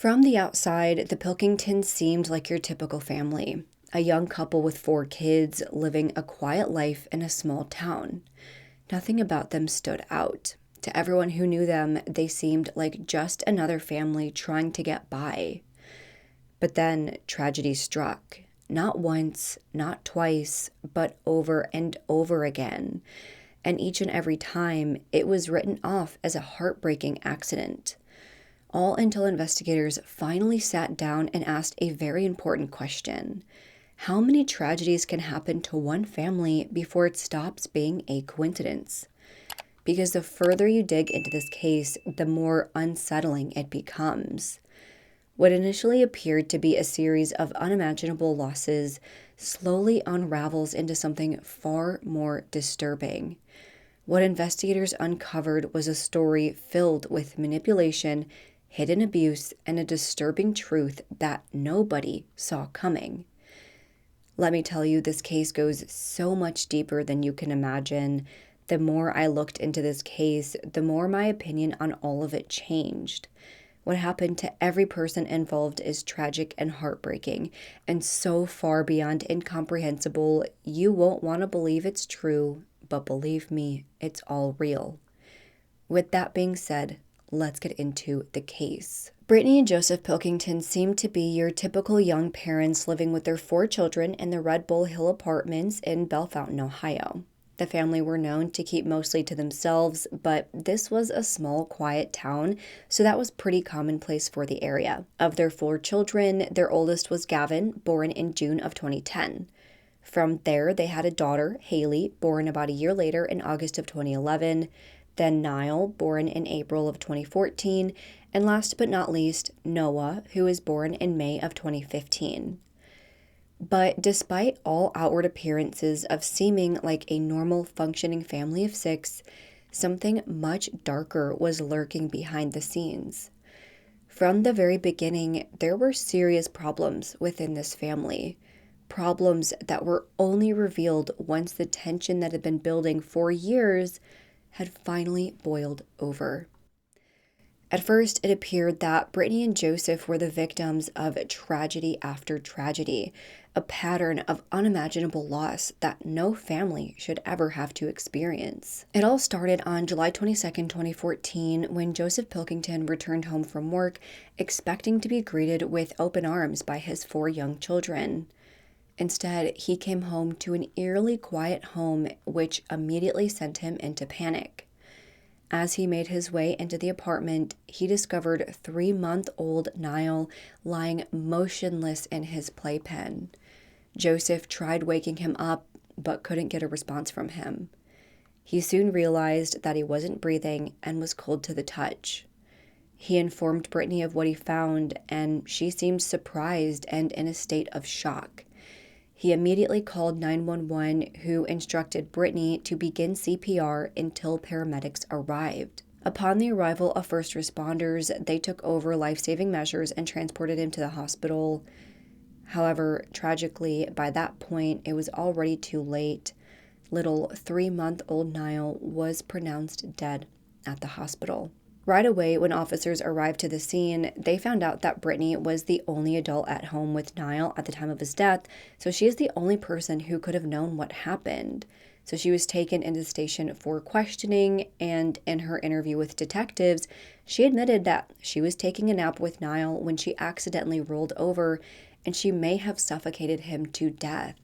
From the outside, the Pilkingtons seemed like your typical family, a young couple with 4 kids living a quiet life in a small town. Nothing about them stood out. To everyone who knew them, they seemed like just another family trying to get by. But then tragedy struck. Not once, not twice, but over and over again. And each and every time, it was written off as a heartbreaking accident. All until investigators finally sat down and asked a very important question. How many tragedies can happen to one family before it stops being a coincidence? Because the further you dig into this case, the more unsettling it becomes. What initially appeared to be a series of unimaginable losses slowly unravels into something far more disturbing. What investigators uncovered was a story filled with manipulation, hidden abuse, and a disturbing truth that nobody saw coming. Let me tell you, this case goes so much deeper than you can imagine. The more I looked into this case, the more my opinion on all of it changed. What happened to every person involved is tragic and heartbreaking, and so far beyond incomprehensible, you won't want to believe it's true, but believe me, it's all real. With that being said, let's get into the case. Brittany and Joseph Pilkington seemed to be your typical young parents living with their 4 children in the Red Bull Hill Apartments in Bellefontaine, Ohio. The family were known to keep mostly to themselves, but this was a small, quiet town, so that was pretty commonplace for the area. Of their 4 children, their oldest was Gavin, born in June of 2010. From there, they had a daughter, Haley, born about a year later in August of 2011, then Nile, born in April of 2014, and last but not least, Noah, who was born in May of 2015. But despite all outward appearances of seeming like a normal functioning family of 6, something much darker was lurking behind the scenes. From the very beginning, there were serious problems within this family. Problems that were only revealed once the tension that had been building for years had finally boiled over. At first, it appeared that Brittany and Joseph were the victims of tragedy after tragedy, a pattern of unimaginable loss that no family should ever have to experience. It all started on July 22nd, 2014, when Joseph Pilkington returned home from work, expecting to be greeted with open arms by his 4 young children. Instead, he came home to an eerily quiet home, which immediately sent him into panic. As he made his way into the apartment, he discovered 3-month-old Nile lying motionless in his playpen. Joseph tried waking him up, but couldn't get a response from him. He soon realized that he wasn't breathing and was cold to the touch. He informed Brittany of what he found, and she seemed surprised and in a state of shock. He immediately called 911, who instructed Brittany to begin CPR until paramedics arrived. Upon the arrival of first responders, they took over life-saving measures and transported him to the hospital. However, tragically, by that point, it was already too late. Little 3-month-old Nile was pronounced dead at the hospital. Right away, when officers arrived to the scene, they found out that Brittany was the only adult at home with Nile at the time of his death, so she is the only person who could have known what happened. So she was taken into the station for questioning, and in her interview with detectives, she admitted that she was taking a nap with Nile when she accidentally rolled over, and she may have suffocated him to death.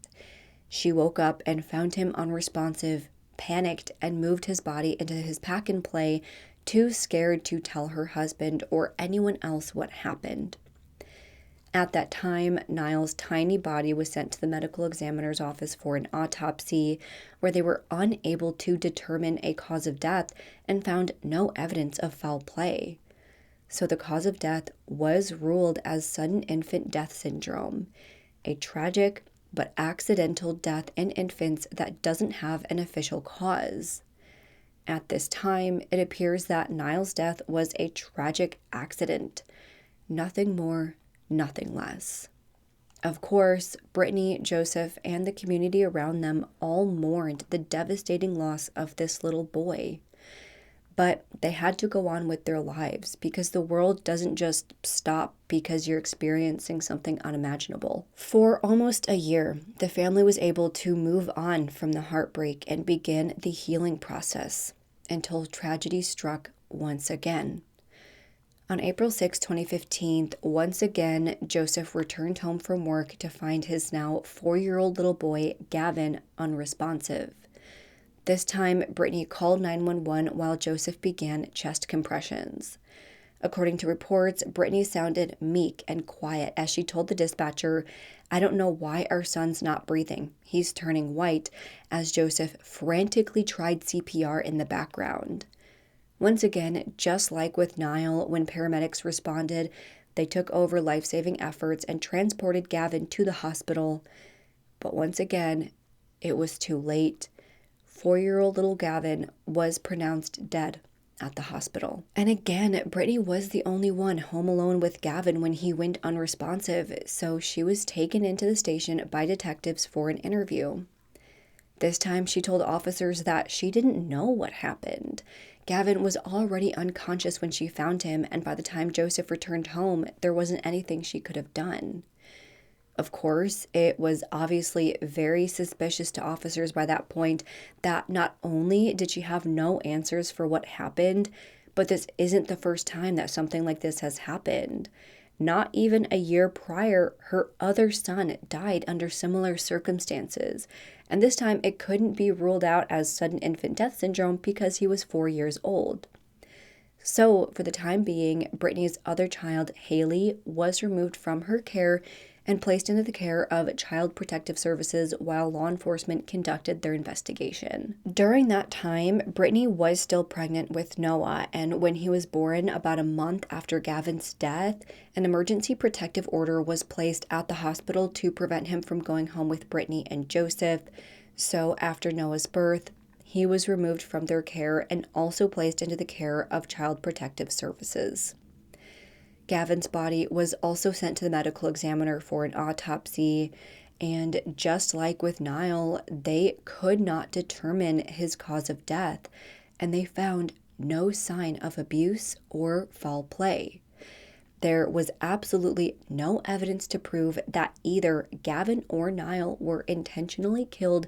She woke up and found him unresponsive, panicked, and moved his body into his pack and play, too scared to tell her husband or anyone else what happened. At that time, Nile's tiny body was sent to the medical examiner's office for an autopsy, where they were unable to determine a cause of death and found no evidence of foul play. So the cause of death was ruled as sudden infant death syndrome, a tragic but accidental death in infants that doesn't have an official cause. At this time, it appears that Nile's death was a tragic accident. Nothing more, nothing less. Of course, Brittany, Joseph, and the community around them all mourned the devastating loss of this little boy. But they had to go on with their lives because the world doesn't just stop because you're experiencing something unimaginable. For almost a year, the family was able to move on from the heartbreak and begin the healing process until tragedy struck once again. On April 6, 2015, once again, Joseph returned home from work to find his now 4-year-old little boy, Gavin, unresponsive. This time, Brittany called 911 while Joseph began chest compressions. According to reports, Brittany sounded meek and quiet as she told the dispatcher, "I don't know why our son's not breathing. He's turning white," as Joseph frantically tried CPR in the background. Once again, just like with Nile, when paramedics responded, they took over life-saving efforts and transported Gavin to the hospital. But once again, it was too late. 4-year-old little Gavin was pronounced dead at the hospital. And again, Brittany was the only one home alone with Gavin when he went unresponsive, so she was taken into the station by detectives for an interview. This time, she told officers that she didn't know what happened. Gavin was already unconscious when she found him, and by the time Joseph returned home, there wasn't anything she could have done. Of course, it was obviously very suspicious to officers by that point that not only did she have no answers for what happened, but this isn't the first time that something like this has happened. Not even a year prior, her other son died under similar circumstances, and this time it couldn't be ruled out as sudden infant death syndrome because he was 4 years old. So, for the time being, Brittany's other child, Haley, was removed from her care and placed into the care of Child Protective Services while law enforcement conducted their investigation. During that time, Brittany was still pregnant with Noah, and when he was born about a month after Gavin's death, an emergency protective order was placed at the hospital to prevent him from going home with Brittany and Joseph. So after Noah's birth, he was removed from their care and also placed into the care of Child Protective Services. Gavin's body was also sent to the medical examiner for an autopsy, and just like with Nile, they could not determine his cause of death, and they found no sign of abuse or foul play. There was absolutely no evidence to prove that either Gavin or Nile were intentionally killed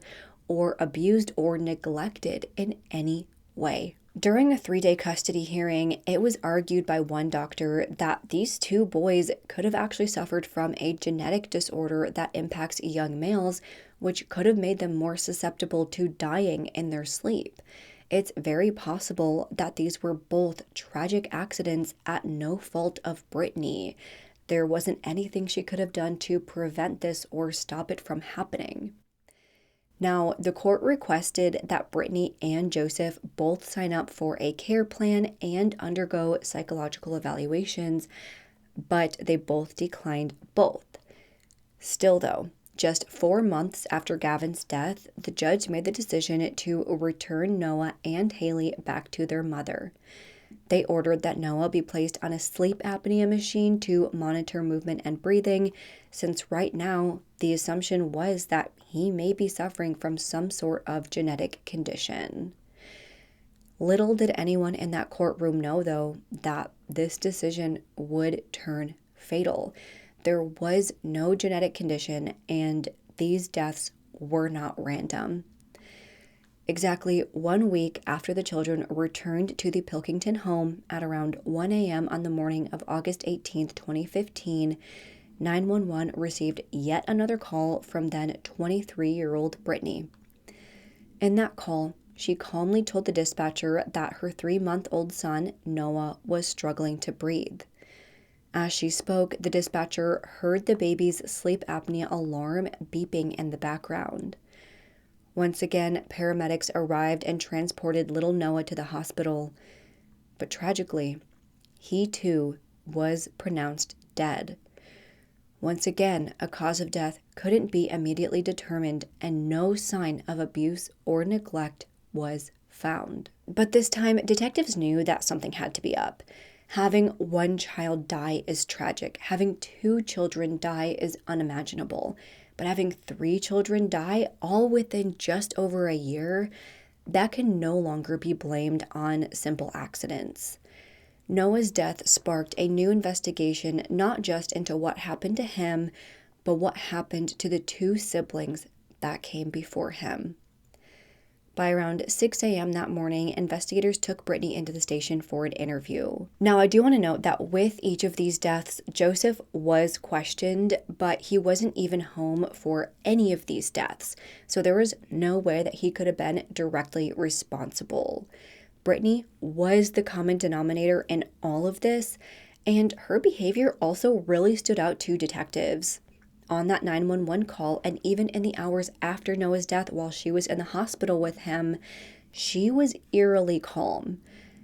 or abused or neglected in any way. During a 3-day custody hearing, it was argued by one doctor that these two boys could have actually suffered from a genetic disorder that impacts young males, which could have made them more susceptible to dying in their sleep. It's very possible that these were both tragic accidents at no fault of Brittany. There wasn't anything she could have done to prevent this or stop it from happening. Now, the court requested that Brittany and Joseph both sign up for a care plan and undergo psychological evaluations, but they both declined both. Still though, just 4 months after Gavin's death, the judge made the decision to return Noah and Haley back to their mother. They ordered that Noah be placed on a sleep apnea machine to monitor movement and breathing, since right now the assumption was that he may be suffering from some sort of genetic condition. Little did anyone in that courtroom know, though, that this decision would turn fatal. There was no genetic condition, and these deaths were not random. Exactly 1 week after the children returned to the Pilkington home at around 1 a.m. on the morning of August 18, 2015, 911 received yet another call from then 23-year-old Brittany. In that call, she calmly told the dispatcher that her 3-month-old son, Noah, was struggling to breathe. As she spoke, the dispatcher heard the baby's sleep apnea alarm beeping in the background. Once again, paramedics arrived and transported little Noah to the hospital. But tragically, he too was pronounced dead. Once again, a cause of death couldn't be immediately determined, and no sign of abuse or neglect was found. But this time, detectives knew that something had to be up. Having one child die is tragic. Having 2 children die is unimaginable. But having 3 children die all within just over a year, that can no longer be blamed on simple accidents. Noah's death sparked a new investigation, not just into what happened to him, but what happened to the two siblings that came before him. By around 6 a.m. that morning, investigators took Brittany into the station for an interview. Now, I do want to note that with each of these deaths, Joseph was questioned, but he wasn't even home for any of these deaths, so there was no way that he could have been directly responsible. Brittany was the common denominator in all of this, and her behavior also really stood out to detectives. On that 911 call, and even in the hours after Noah's death while she was in the hospital with him, she was eerily calm.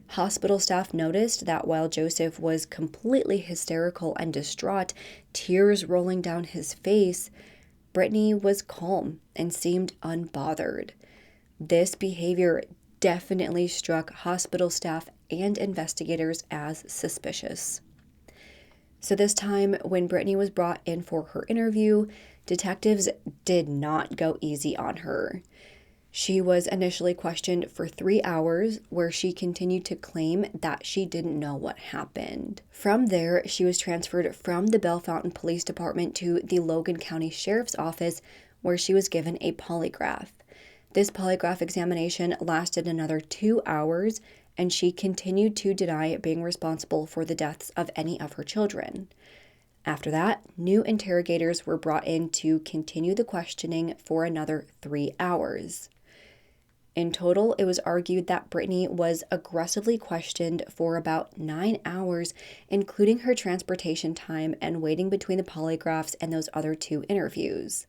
Hospital staff noticed that while Joseph was completely hysterical and distraught, tears rolling down his face, Brittany was calm and seemed unbothered. This behavior definitely struck hospital staff and investigators as suspicious. So this time, when Brittany was brought in for her interview, detectives did not go easy on her. She was initially questioned for 3 hours, where she continued to claim that she didn't know what happened. From there, she was transferred from the Bellefontaine Police Department to the Logan County Sheriff's Office, where she was given a polygraph. This polygraph examination lasted another 2 hours, and she continued to deny being responsible for the deaths of any of her children. After that, new interrogators were brought in to continue the questioning for another 3 hours. In total, it was argued that Brittany was aggressively questioned for about 9 hours, including her transportation time and waiting between the polygraphs and those other 2 interviews.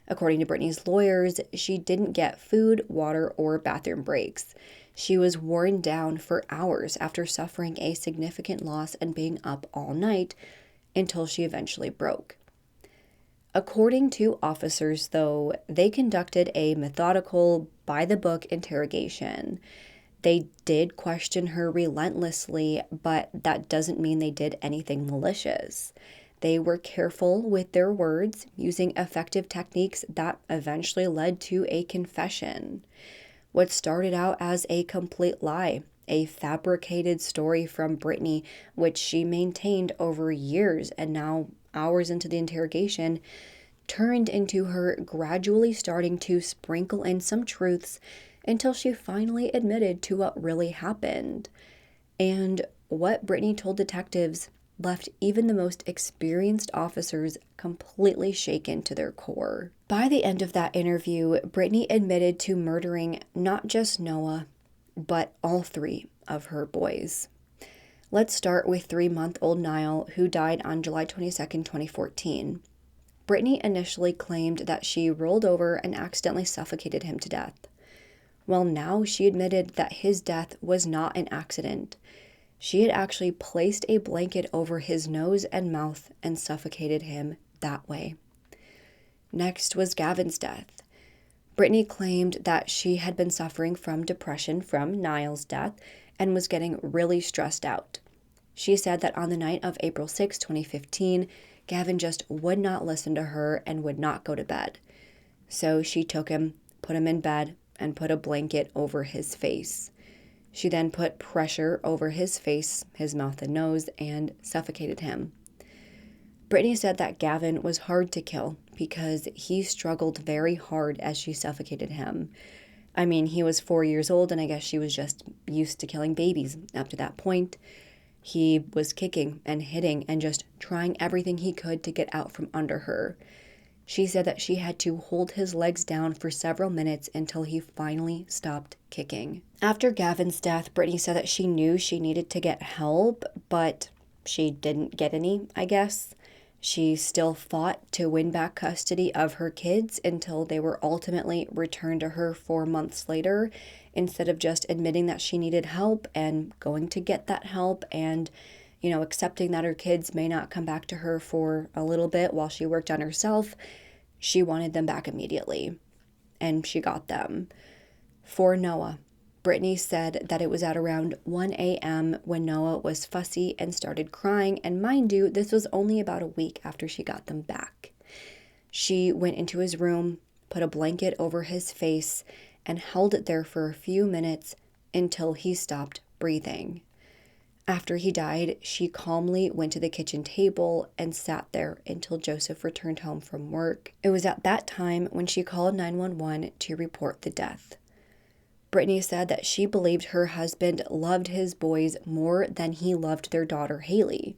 According to Brittany's lawyers, she didn't get food, water, or bathroom breaks. She was worn down for hours after suffering a significant loss and being up all night until she eventually broke. According to officers, though, they conducted a methodical, by-the-book interrogation. They did question her relentlessly, but that doesn't mean they did anything malicious. They were careful with their words, using effective techniques that eventually led to a confession. What started out as a complete lie, a fabricated story from Brittany, which she maintained over years and now hours into the interrogation, turned into her gradually starting to sprinkle in some truths until she finally admitted to what really happened. And what Brittany told detectives left even the most experienced officers completely shaken to their core. By the end of that interview, Brittany admitted to murdering not just Noah, but all 3 of her boys. Let's start with 3-month-old Nile, who died on July 22nd, 2014. Brittany initially claimed that she rolled over and accidentally suffocated him to death. Well, now she admitted that his death was not an accident. She had actually placed a blanket over his nose and mouth and suffocated him that way. Next was Gavin's death. Brittany claimed that she had been suffering from depression from Nile's death and was getting really stressed out. She said that on the night of April 6, 2015, Gavin just would not listen to her and would not go to bed. So she took him, put him in bed, and put a blanket over his face. She then put pressure over his face, his mouth and nose, and suffocated him. Brittany said that Gavin was hard to kill because he struggled very hard as she suffocated him. I mean, he was 4 years old, and I guess she was just used to killing babies up to that point. He was kicking and hitting and just trying everything he could to get out from under her. She said that she had to hold his legs down for several minutes until he finally stopped kicking. After Gavin's death, Brittany said that she knew she needed to get help, but she didn't get any, I guess. She still fought to win back custody of her kids until they were ultimately returned to her 4 months later, instead of just admitting that she needed help and going to get that help and, accepting that her kids may not come back to her for a little bit while she worked on herself. She wanted them back immediately, and she got them. For Noah, Brittany said that it was at around 1 a.m. when Noah was fussy and started crying, and mind you, this was only about a week after she got them back. She went into his room, put a blanket over his face, and held it there for a few minutes until he stopped breathing. After he died, she calmly went to the kitchen table and sat there until Joseph returned home from work. It was at that time when she called 911 to report the death. Brittany said that she believed her husband loved his boys more than he loved their daughter, Haley.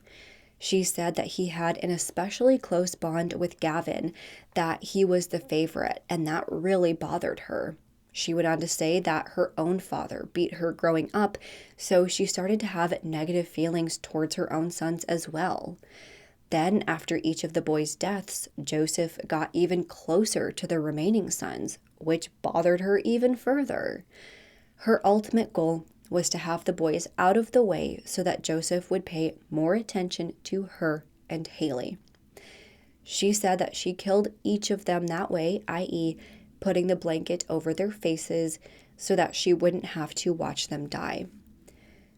She said that he had an especially close bond with Gavin, that he was the favorite, and that really bothered her. She went on to say that her own father beat her growing up, so she started to have negative feelings towards her own sons as well. Then, after each of the boys' deaths, Joseph got even closer to the remaining sons, which bothered her even further. Her ultimate goal was to have the boys out of the way so that Joseph would pay more attention to her and Haley. She said that she killed each of them that way, i.e., putting the blanket over their faces so that she wouldn't have to watch them die.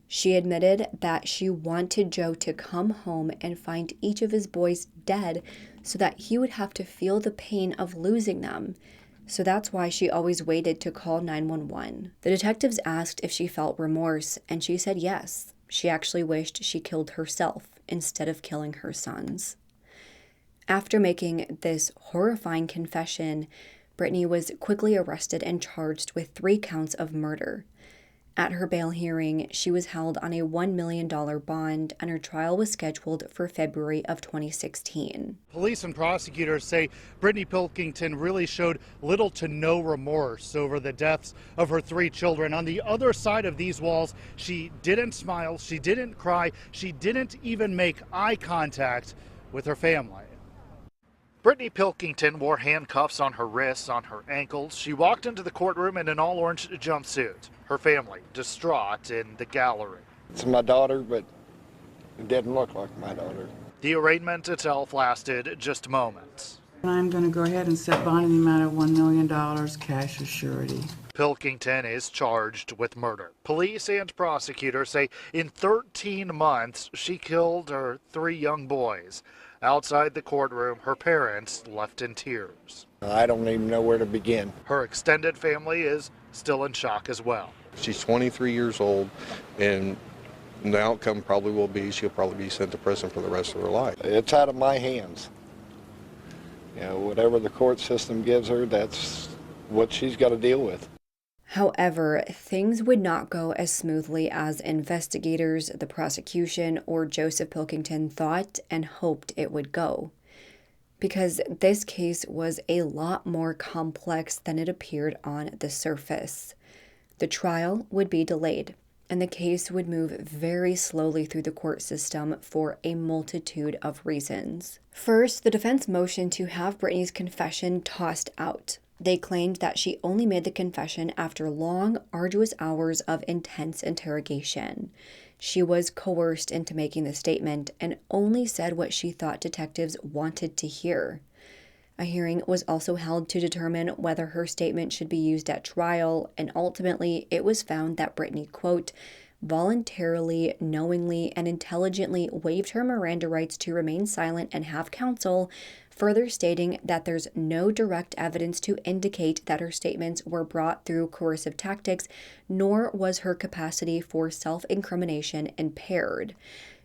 She admitted that she wanted Joe to come home and find each of his boys dead so that he would have to feel the pain of losing them. So that's why she always waited to call 911. The detectives asked if she felt remorse, and she said yes. She actually wished she killed herself instead of killing her sons. After making this horrifying confession, Brittany was quickly arrested and charged with 3 counts of murder. At her bail hearing, she was held on a $1 million bond, and her trial was scheduled for February of 2016. Police and prosecutors say Brittany Pilkington really showed little to no remorse over the deaths of her 3 children. On the other side of these walls, she didn't smile, she didn't cry, she didn't even make eye contact with her family. Brittany Pilkington wore handcuffs on her wrists, on her ankles. She walked into the courtroom in an all-orange jumpsuit. Her family distraught in the gallery. It's my daughter, but it didn't look like my daughter. The arraignment itself lasted just moments. I'm going to go ahead and set bond in the amount of $1 million cash as surety. Pilkington is charged with murder. Police and prosecutors say in 13 months she killed her 3 young boys. Outside the courtroom, her parents left in tears. I don't even know where to begin. Her extended family is still in shock as well. She's 23 years old, and the outcome probably will be she'll probably be sent to prison for the rest of her life. It's out of my hands. You know, whatever the court system gives her, that's what she's got to deal with. However, things would not go as smoothly as investigators, the prosecution, or Joseph Pilkington thought and hoped it would go. Because this case was a lot more complex than it appeared on the surface. The trial would be delayed, and the case would move very slowly through the court system for a multitude of reasons. First, the defense motioned to have Brittany's confession tossed out. They claimed that she only made the confession after long, arduous hours of intense interrogation. She was coerced into making the statement and only said what she thought detectives wanted to hear. A hearing was also held to determine whether her statement should be used at trial, and ultimately it was found that Brittany, quote, voluntarily, knowingly, and intelligently waived her Miranda rights to remain silent and have counsel, further stating that there's no direct evidence to indicate that her statements were brought through coercive tactics, nor was her capacity for self-incrimination impaired.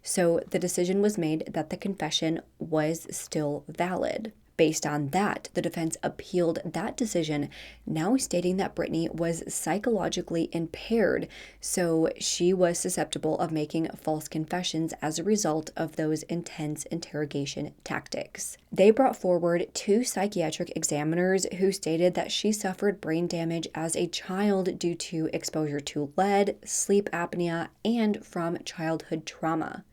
So the decision was made that the confession was still valid. Based on that, the defense appealed that decision, now stating that Brittany was psychologically impaired, so she was susceptible of making false confessions as a result of those intense interrogation tactics. They brought forward 2 psychiatric examiners who stated that she suffered brain damage as a child due to exposure to lead, sleep apnea, and from childhood trauma.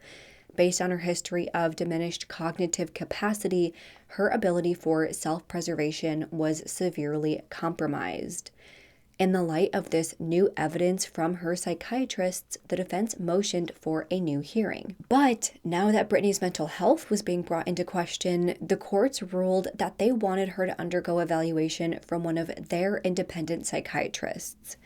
Based on her history of diminished cognitive capacity, her ability for self-preservation was severely compromised. In the light of this new evidence from her psychiatrists, the defense motioned for a new hearing. But now that Brittany's mental health was being brought into question, the courts ruled that they wanted her to undergo evaluation from one of their independent psychiatrists.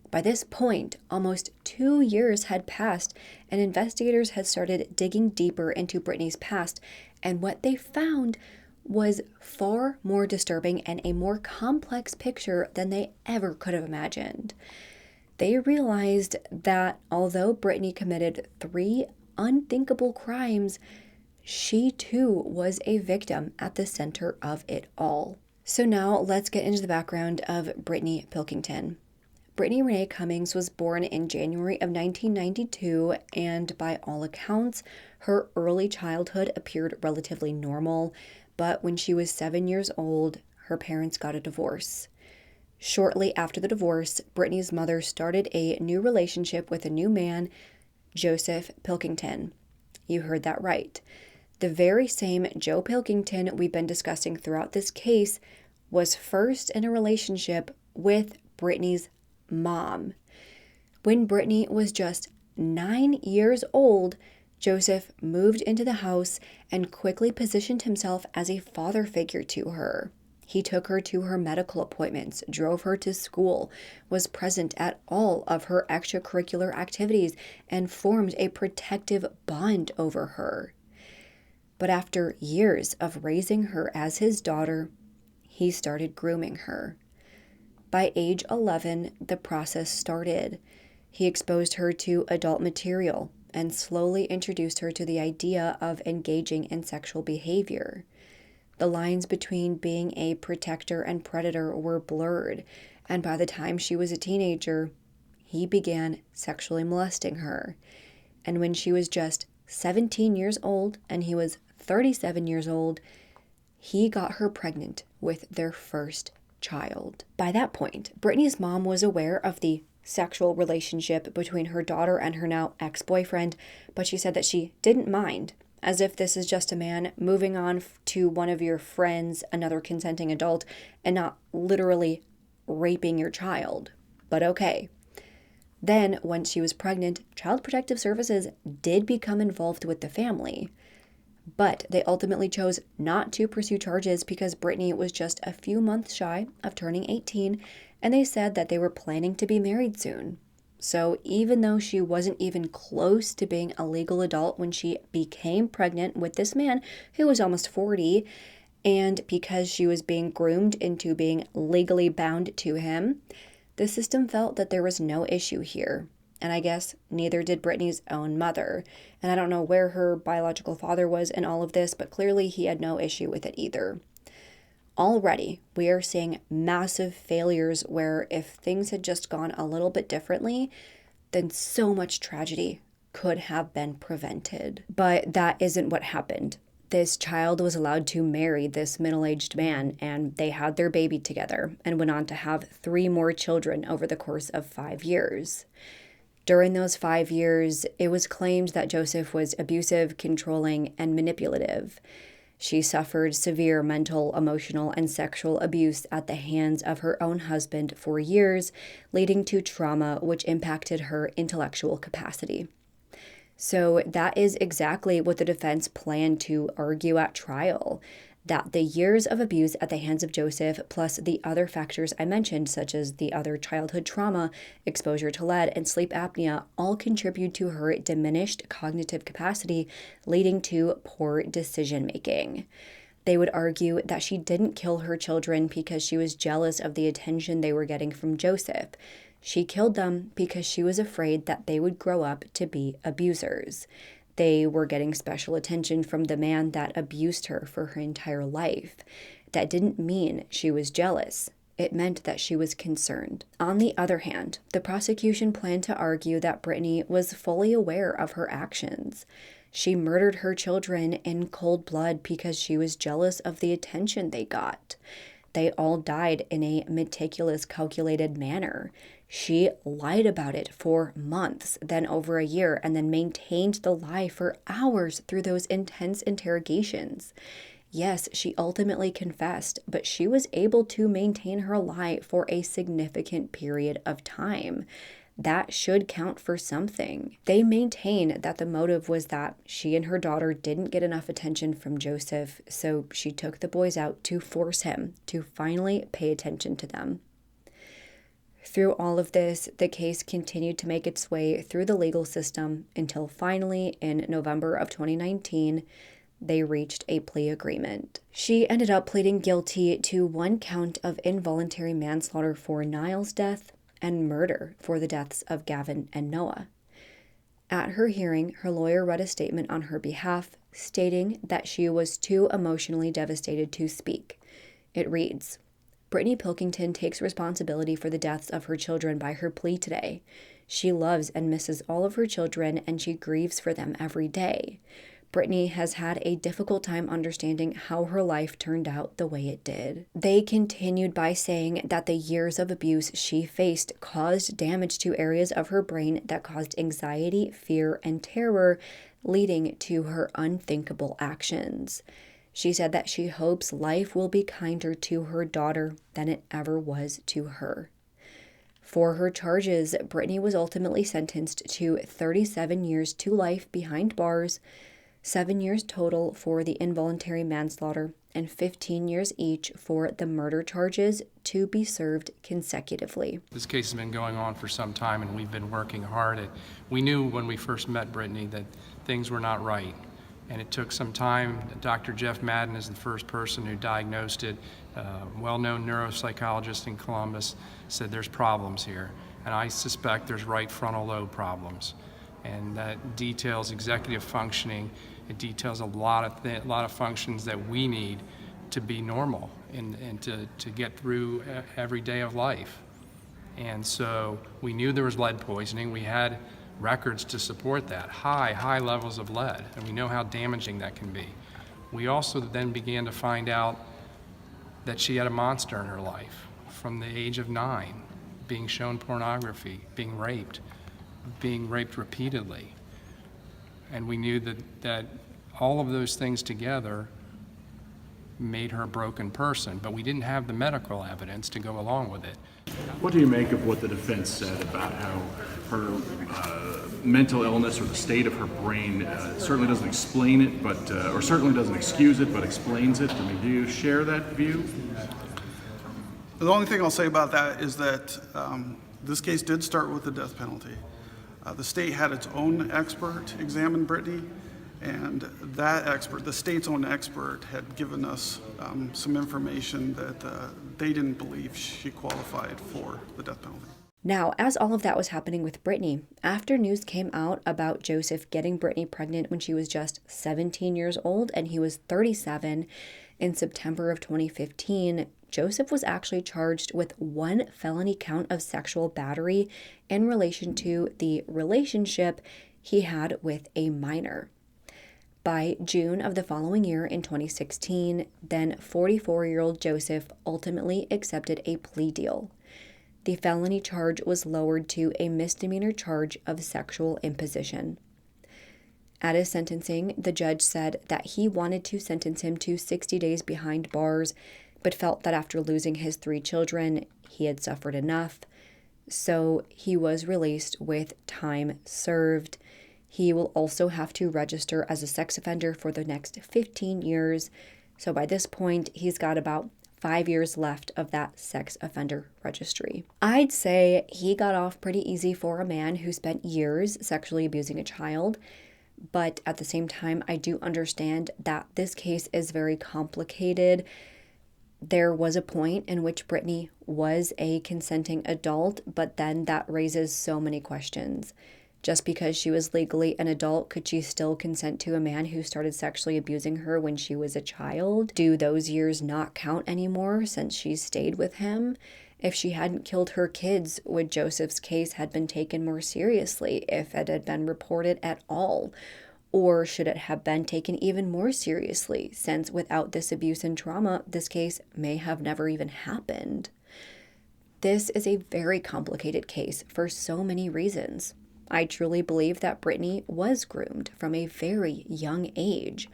By this point, almost 2 years had passed, and investigators had started digging deeper into Brittany's past, and what they found was far more disturbing and a more complex picture than they ever could have imagined. They realized that although Brittany committed 3 unthinkable crimes, she too was a victim at the center of it all. So now let's get into the background of Brittany Pilkington. Brittany Renee Cummings was born in January of 1992, and by all accounts, her early childhood appeared relatively normal, but when she was 7 years old, her parents got a divorce. Shortly after the divorce, Brittany's mother started a new relationship with a new man, Joseph Pilkington. You heard that right. The very same Joe Pilkington we've been discussing throughout this case was first in a relationship with Brittany's mom. When Brittany was just 9 years old, Joseph moved into the house and quickly positioned himself as a father figure to her. He took her to her medical appointments, drove her to school, was present at all of her extracurricular activities, and formed a protective bond over her. But after years of raising her as his daughter, he started grooming her. By age 11, the process started. He exposed her to adult material and slowly introduced her to the idea of engaging in sexual behavior. The lines between being a protector and predator were blurred, and by the time she was a teenager, he began sexually molesting her. And when she was just 17 years old and he was 37 years old, he got her pregnant with their first child. By that point, Brittany's mom was aware of the sexual relationship between her daughter and her now ex-boyfriend, but she said that she didn't mind, as if this is just a man moving on to one of your friends, another consenting adult, and not literally raping your child. But okay. Then, once she was pregnant, Child Protective Services did become involved with the family. But they ultimately chose not to pursue charges because Brittany was just a few months shy of turning 18, and they said that they were planning to be married soon. So even though she wasn't even close to being a legal adult when she became pregnant with this man who was almost 40, and because she was being groomed into being legally bound to him, the system felt that there was no issue here. And I guess neither did Brittany's own mother. And I don't know where her biological father was in all of this, but clearly he had no issue with it either. Already, we are seeing massive failures where if things had just gone a little bit differently, then so much tragedy could have been prevented. But that isn't what happened. This child was allowed to marry this middle-aged man, and they had their baby together and went on to have 3 more children over the course of 5 years. During those 5 years, it was claimed that Joseph was abusive, controlling, and manipulative. She suffered severe mental, emotional, and sexual abuse at the hands of her own husband for years, leading to trauma which impacted her intellectual capacity. So that is exactly what the defense planned to argue at trial, that the years of abuse at the hands of Joseph, plus the other factors I mentioned, such as the other childhood trauma, exposure to lead, and sleep apnea, all contribute to her diminished cognitive capacity, leading to poor decision-making. They would argue that she didn't kill her children because she was jealous of the attention they were getting from Joseph. She killed them because she was afraid that they would grow up to be abusers. They were getting special attention from the man that abused her for her entire life. That didn't mean she was jealous. It meant that she was concerned. On the other hand, the prosecution planned to argue that Brittany was fully aware of her actions. She murdered her children in cold blood because she was jealous of the attention they got. They all died in a meticulous, calculated manner. She lied about it for months, then over a year, and then maintained the lie for hours through those intense interrogations. Yes, she ultimately confessed, but she was able to maintain her lie for a significant period of time. That should count for something. They maintain that the motive was that she and her daughter didn't get enough attention from Joseph, so she took the boys out to force him to finally pay attention to them. Through all of this, the case continued to make its way through the legal system until finally, in November of 2019, they reached a plea agreement. She ended up pleading guilty to 1 count of involuntary manslaughter for Nile's death and murder for the deaths of Gavin and Noah. At her hearing, her lawyer read a statement on her behalf, stating that she was too emotionally devastated to speak. It reads, "Brittany Pilkington takes responsibility for the deaths of her children by her plea today. She loves and misses all of her children, and she grieves for them every day. Brittany has had a difficult time understanding how her life turned out the way it did." They continued by saying that the years of abuse she faced caused damage to areas of her brain that caused anxiety, fear, and terror, leading to her unthinkable actions. She said that she hopes life will be kinder to her daughter than it ever was to her. For her charges, Brittany was ultimately sentenced to 37 years to life behind bars, 7 years total for the involuntary manslaughter, and 15 years each for the murder charges, to be served consecutively. This case has been going on for some time, and we've been working hard. We knew when we first met Brittany that things were not right, and it took some time. Dr. Jeff Madden is the first person who diagnosed it. Well-known neuropsychologist in Columbus said there's problems here, and I suspect there's right frontal lobe problems, and that details executive functioning. It details a lot of functions that we need to be normal and to get through every day of life. And so we knew there was lead poisoning. We had records to support that, high levels of lead, and we know how damaging that can be. We also then began to find out that she had a monster in her life from the age of 9, being shown pornography, being raped repeatedly. And we knew that all of those things together made her a broken person, but we didn't have the medical evidence to go along with it. What do you make of what the defense said about how her mental illness or the state of her brain certainly doesn't explain it, but or certainly doesn't excuse it, but explains it? I mean, do you share that view? The only thing I'll say about that is that this case did start with the death penalty. The state had its own expert examine Brittany, and that expert, the state's own expert, had given us some information that they didn't believe she qualified for the death penalty. Now, as all of that was happening with Brittany, after news came out about Joseph getting Brittany pregnant when she was just 17 years old and he was 37 in September of 2015, Joseph was actually charged with 1 felony count of sexual battery in relation to the relationship he had with a minor. By June of the following year in 2016, then 44-year-old Joseph ultimately accepted a plea deal. The felony charge was lowered to a misdemeanor charge of sexual imposition. At his sentencing, the judge said that he wanted to sentence him to 60 days behind bars, but felt that after losing his 3 children, he had suffered enough. So he was released with time served. He will also have to register as a sex offender for the next 15 years. So by this point, he's got about 5 years left of that sex offender registry. I'd say he got off pretty easy for a man who spent years sexually abusing a child. But at the same time, I do understand that this case is very complicated. There was a point in which Brittany was a consenting adult, but then that raises so many questions. Just because she was legally an adult, could she still consent to a man who started sexually abusing her when she was a child? Do those years not count anymore since she stayed with him? If she hadn't killed her kids, would Joseph's case have been taken more seriously if it had been reported at all? Or should it have been taken even more seriously, since without this abuse and trauma, this case may have never even happened? This is a very complicated case for so many reasons. I truly believe that Brittany was groomed from a very young age.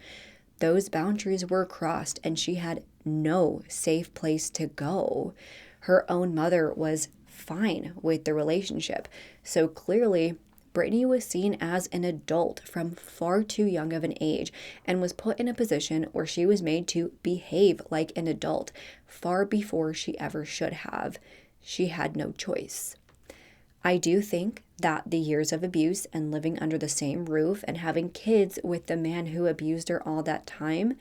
Those boundaries were crossed and she had no safe place to go. Her own mother was fine with the relationship. So clearly, Brittany was seen as an adult from far too young of an age and was put in a position where she was made to behave like an adult far before she ever should have. She had no choice. I do think that the years of abuse and living under the same roof and having kids with the man who abused her all that time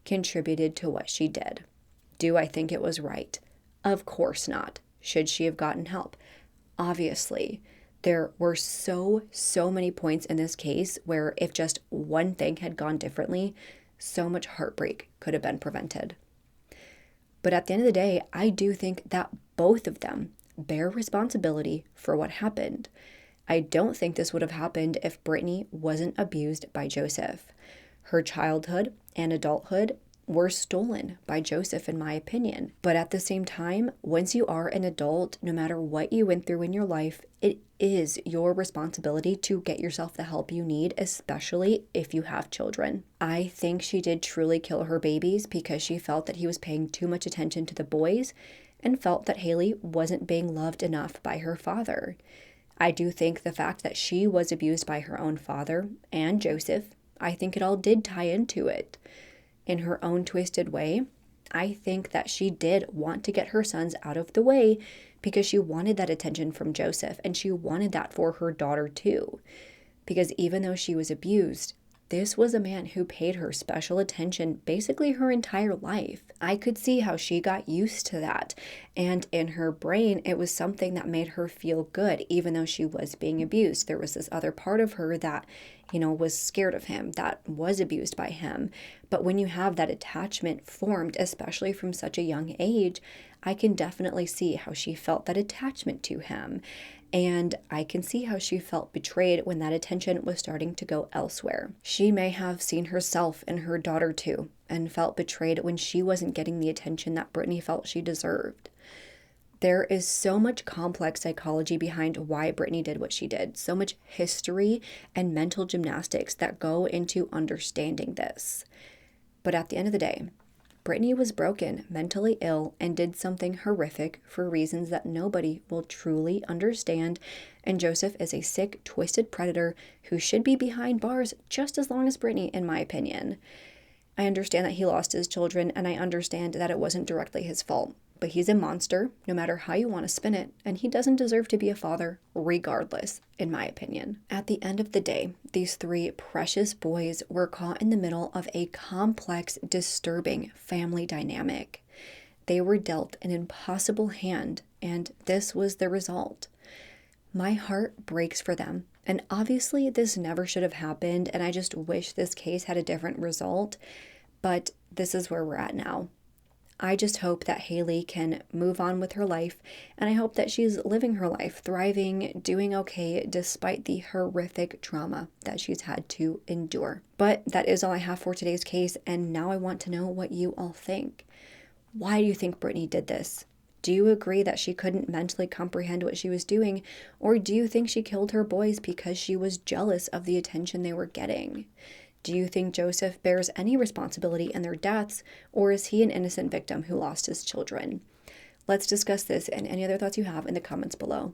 contributed to what she did. Do I think it was right? Of course not. Should she have gotten help? Obviously. There were so many points in this case where if just one thing had gone differently, so much heartbreak could have been prevented. But at the end of the day, I do think that both of them bear responsibility for what happened. I don't think this would have happened if Brittany wasn't abused by Joseph. Her childhood and adulthood were stolen by Joseph, in my opinion. But at the same time, once you are an adult, no matter what you went through in your life, it is your responsibility to get yourself the help you need, especially if you have children. I think she did truly kill her babies because she felt that he was paying too much attention to the boys and felt that Haley wasn't being loved enough by her father. I do think the fact that she was abused by her own father and Joseph, I think it all did tie into it. In her own twisted way, I think that she did want to get her sons out of the way because she wanted that attention from Joseph, and she wanted that for her daughter too. Because even though she was abused, this was a man who paid her special attention basically her entire life. I could see how she got used to that, and in her brain, it was something that made her feel good, even though she was being abused. There was this other part of her that, was scared of him, that was abused by him. But when you have that attachment formed, especially from such a young age, I can definitely see how she felt that attachment to him. And I can see how she felt betrayed when that attention was starting to go elsewhere. She may have seen herself in her daughter too, and felt betrayed when she wasn't getting the attention that Brittany felt she deserved. There is so much complex psychology behind why Brittany did what she did, so much history and mental gymnastics that go into understanding this. But at the end of the day, Brittany was broken, mentally ill, and did something horrific for reasons that nobody will truly understand, and Joseph is a sick, twisted predator who should be behind bars just as long as Brittany, in my opinion. I understand that he lost his children, and I understand that it wasn't directly his fault. But he's a monster, no matter how you want to spin it, and he doesn't deserve to be a father, regardless, in my opinion. At the end of the day, these three precious boys were caught in the middle of a complex, disturbing family dynamic. They were dealt an impossible hand, and this was the result. My heart breaks for them, and obviously this never should have happened, and I just wish this case had a different result, but this is where we're at now. I just hope that Haley can move on with her life, and I hope that she's living her life, thriving, doing okay, despite the horrific trauma that she's had to endure. But that is all I have for today's case, and now I want to know what you all think. Why do you think Brittany did this? Do you agree that she couldn't mentally comprehend what she was doing, or do you think she killed her boys because she was jealous of the attention they were getting? Do you think Joseph bears any responsibility in their deaths, or is he an innocent victim who lost his children? Let's discuss this and any other thoughts you have in the comments below.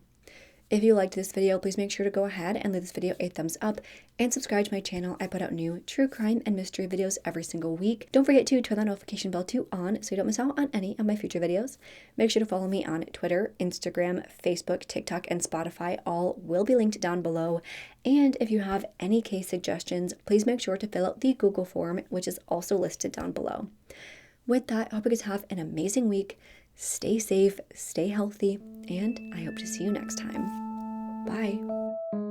If you liked this video, please make sure to go ahead and leave this video a thumbs up and subscribe to my channel. I put out new true crime and mystery videos every single week. Don't forget to turn that notification bell to on so you don't miss out on any of my future videos. Make sure to follow me on Twitter, Instagram, Facebook, TikTok, and Spotify. All will be linked down below. And if you have any case suggestions, please make sure to fill out the Google form, which is also listed down below. With that, I hope you guys have an amazing week. Stay safe, stay healthy, and I hope to see you next time. Bye.